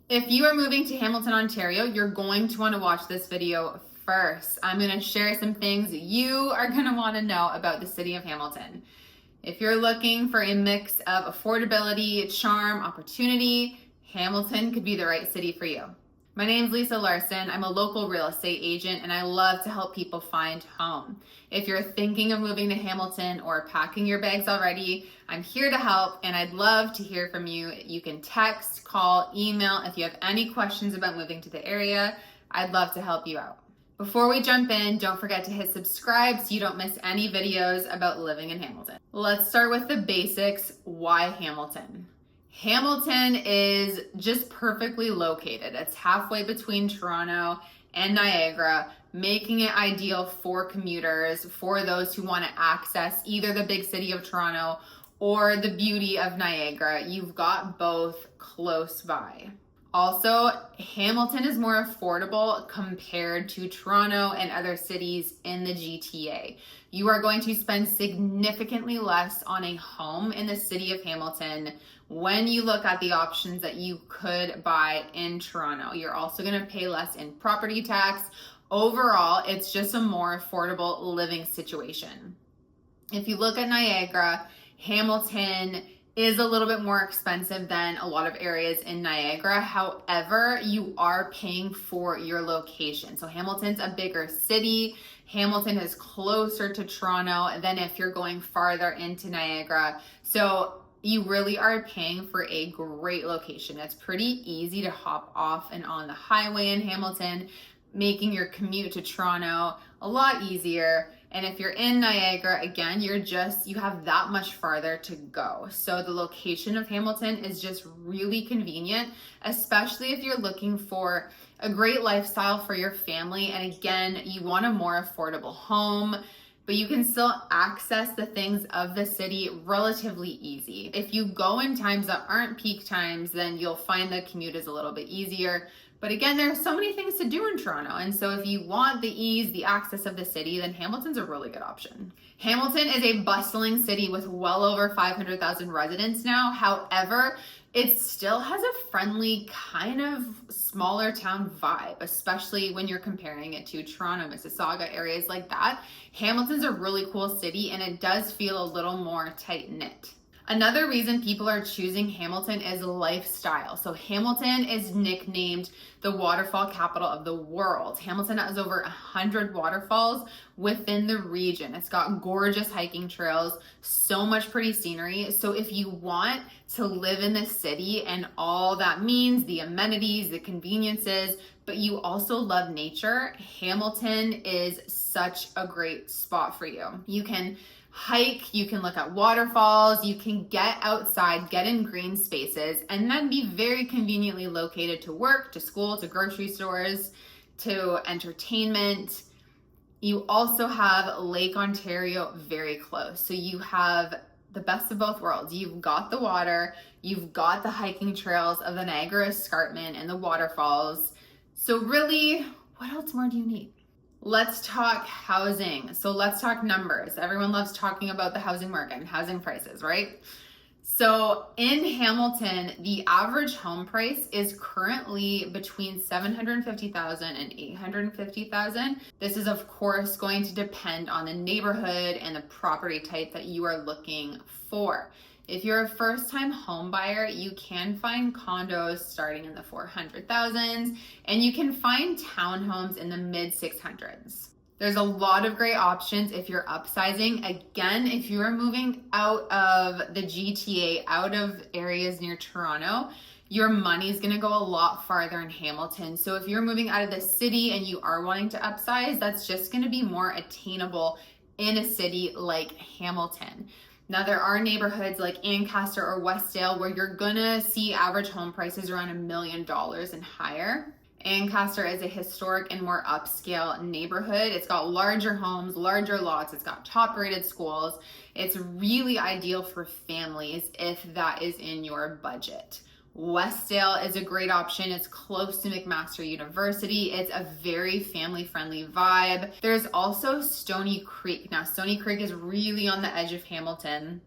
If you are moving to Hamilton, Ontario, you're going to want to watch this video first. I'm going to share some things you are going to want to know about the city of Hamilton. If you're looking for a mix of affordability, charm, opportunity, Hamilton could be the right city for you. My name's Lisa Larson. I'm a local real estate agent and I love to help people find home. If you're thinking of moving to Hamilton or packing your bags already, I'm here to help and I'd love to hear from you. You can text, call, email if you have any questions about moving to the area. I'd love to help you out. Before we jump in, don't forget to hit subscribe so you don't miss any videos about living in Hamilton. Let's start with the basics. Why Hamilton? Hamilton is just perfectly located. It's halfway between Toronto and Niagara, making it ideal for commuters, for those who want to access either the big city of Toronto or the beauty of Niagara. You've got both close by. Also, Hamilton is more affordable compared to Toronto and other cities in the GTA. You are going to spend significantly less on a home in the city of Hamilton when you look at the options that you could buy in Toronto. You're also going to pay less in property tax. Overall, it's just a more affordable living situation. If you look at Niagara, Hamilton is a little bit more expensive than a lot of areas in Niagara. However, you are paying for your location. So Hamilton's a bigger city. Hamilton is closer to Toronto than if you're going farther into Niagara. So you really are paying for a great location. It's pretty easy to hop off and on the highway in Hamilton, making your commute to Toronto a lot easier. And if you're in Niagara, again, you have that much farther to go. So the location of Hamilton is just really convenient, especially if you're looking for a great lifestyle for your family. And again, you want a more affordable home, but you can still access the things of the city relatively easy. If you go in times that aren't peak times, then you'll find the commute is a little bit easier. But again, there are so many things to do in Toronto. And so if you want the ease, the access of the city, then Hamilton's a really good option. Hamilton is a bustling city with well over 500,000 residents now. However, it still has a friendly kind of smaller town vibe, especially when you're comparing it to Toronto, Mississauga, areas like that. Hamilton's a really cool city and it does feel a little more tight-knit. Another reason people are choosing Hamilton is lifestyle. So Hamilton is nicknamed the waterfall capital of the world. Hamilton has over 100 waterfalls within the region. It's got gorgeous hiking trails, so much pretty scenery. So if you want to live in the city and all that means, the amenities, the conveniences, but you also love nature, Hamilton is such a great spot for you. You can hike, you can look at waterfalls, you can get outside, get in green spaces, and then be very conveniently located to work, to school, to grocery stores, to entertainment. You also have Lake Ontario very close. So you have the best of both worlds. You've got the water, you've got the hiking trails of the Niagara Escarpment and the waterfalls. So really, what else more do you need? Let's talk housing. So let's talk numbers. Everyone loves talking about the housing market and housing prices, right? So in Hamilton, the average home price is currently between $750,000 and $850,000. This is of course going to depend on the neighborhood and the property type that you are looking for. If you're a first-time home buyer, you can find condos starting in the 400,000s, and you can find townhomes in the mid-600s. There's a lot of great options if you're upsizing. Again, if you are moving out of the GTA, out of areas near Toronto, your money's gonna go a lot farther in Hamilton. So if you're moving out of the city and you are wanting to upsize, that's just gonna be more attainable in a city like Hamilton. Now, there are neighborhoods like Ancaster or Westdale where you're gonna see average home prices around $1 million and higher. Ancaster is a historic and more upscale neighborhood. It's got larger homes, larger lots, it's got top-rated schools. It's really ideal for families if that is in your budget. Westdale is a great option. It's close to McMaster University. It's a very family-friendly vibe. There's also Stony Creek. Now, Stony Creek is really on the edge of Hamilton,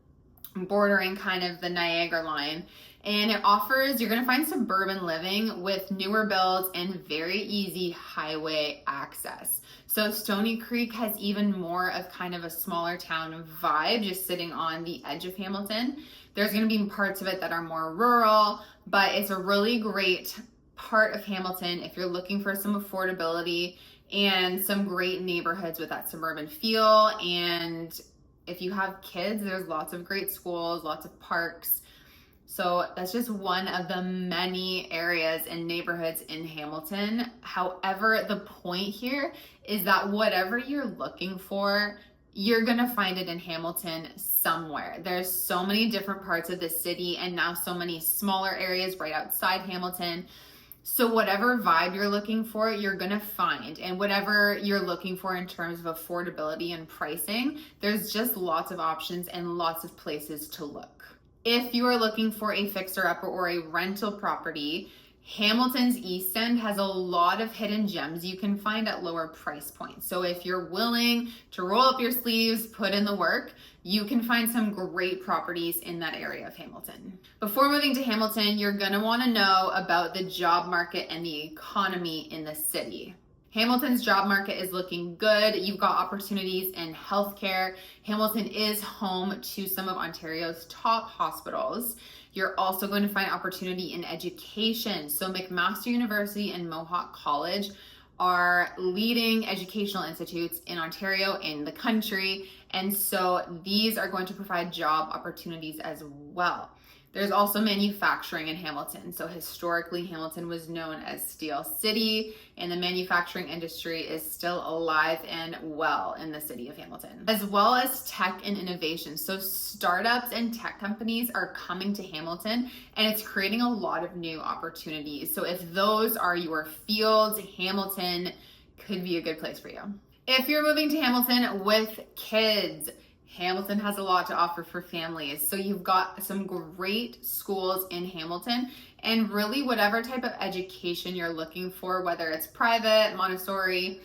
bordering kind of the Niagara line. And you're gonna find suburban living with newer builds and very easy highway access. So Stony Creek has even more of kind of a smaller town vibe, just sitting on the edge of Hamilton. There's gonna be parts of it that are more rural, but it's a really great part of Hamilton if you're looking for some affordability and some great neighborhoods with that suburban feel. And if you have kids, there's lots of great schools, lots of parks. So that's just one of the many areas and neighborhoods in Hamilton. However, the point here is that whatever you're looking for, you're gonna find it in Hamilton somewhere. There's so many different parts of the city and now so many smaller areas right outside Hamilton. So whatever vibe you're looking for, you're gonna find. And whatever you're looking for in terms of affordability and pricing, there's just lots of options and lots of places to look. If you are looking for a fixer-upper or a rental property, Hamilton's East End has a lot of hidden gems you can find at lower price points. So if you're willing to roll up your sleeves, put in the work, you can find some great properties in that area of Hamilton. Before moving to Hamilton, you're gonna wanna know about the job market and the economy in the city. Hamilton's job market is looking good. You've got opportunities in healthcare. Hamilton is home to some of Ontario's top hospitals. You're also going to find opportunity in education. So McMaster University and Mohawk College are leading educational institutes in Ontario, in the country. And so these are going to provide job opportunities as well. There's also manufacturing in Hamilton. So historically, Hamilton was known as Steel City, and the manufacturing industry is still alive and well in the city of Hamilton, as well as tech and innovation. So startups and tech companies are coming to Hamilton, and it's creating a lot of new opportunities. So if those are your fields, Hamilton could be a good place for you. If you're moving to Hamilton with kids, Hamilton has a lot to offer for families. So you've got some great schools in Hamilton, and really whatever type of education you're looking for, whether it's private, Montessori,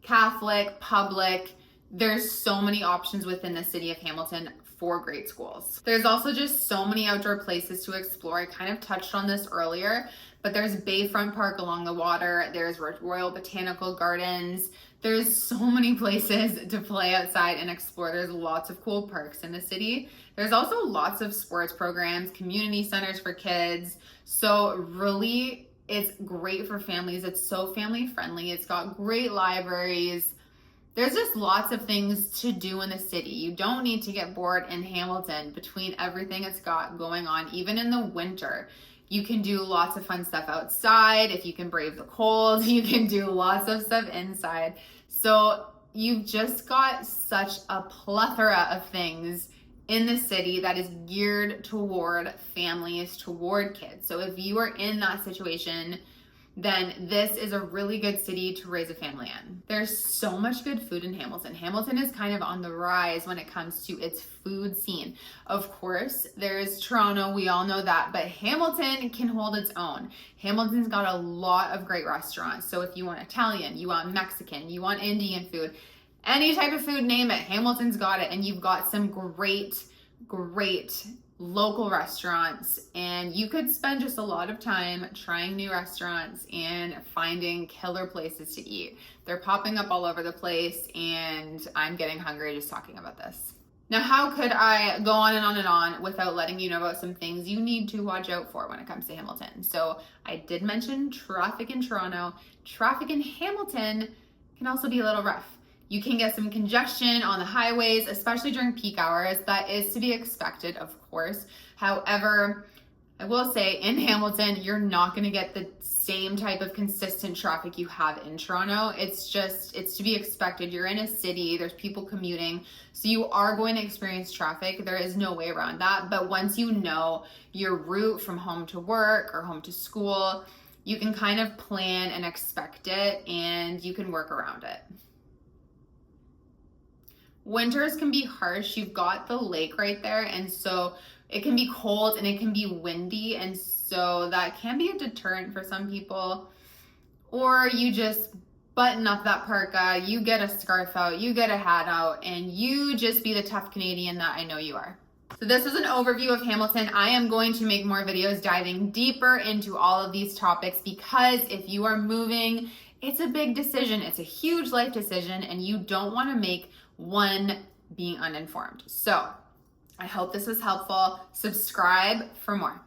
Catholic, public, there's so many options within the city of Hamilton for great schools. There's also just so many outdoor places to explore. I kind of touched on this earlier, but there's Bayfront Park along the water. There's Royal Botanical Gardens. There's so many places to play outside and explore. There's lots of cool parks in the city. There's also lots of sports programs, community centers for kids. So really, it's great for families. It's so family friendly. It's got great libraries. There's just lots of things to do in the city. You don't need to get bored in Hamilton between everything it's got going on, even in the winter. You can do lots of fun stuff outside. If you can brave the cold, you can do lots of stuff inside. So you've just got such a plethora of things in the city that is geared toward families, toward kids. So if you are in that situation, then this is a really good city to raise a family in. There's so much good food in Hamilton. Hamilton is kind of on the rise when it comes to its food scene. Of course, there's Toronto, we all know that, but Hamilton can hold its own. Hamilton's got a lot of great restaurants. So if you want Italian, you want Mexican, you want Indian food, any type of food, name it, Hamilton's got it. And you've got some great local restaurants, and you could spend just a lot of time trying new restaurants and finding killer places to eat. They're popping up all over the place, and I'm getting hungry just talking about this. Now, how could I go on and on and on without letting you know about some things you need to watch out for when it comes to Hamilton? So I did mention traffic in Toronto. Traffic in Hamilton can also be a little rough. You can get some congestion on the highways, especially during peak hours. That is to be expected, of course. However, I will say in Hamilton, you're not going to get the same type of consistent traffic you have in Toronto. It's to be expected. You're in a city, there's people commuting, so you are going to experience traffic. There is no way around that. But once you know your route from home to work or home to school, you can kind of plan and expect it, and you can work around it. Winters can be harsh. You've got the lake right there, and so it can be cold and it can be windy, and so that can be a deterrent for some people. Or you just button up that parka, you get a scarf out, you get a hat out, and you just be the tough Canadian that I know you are. So this was an overview of Hamilton. I am going to make more videos diving deeper into all of these topics because if you are moving, it's a big decision. It's a huge life decision and you don't want to make one being uninformed. So I hope this was helpful. Subscribe for more.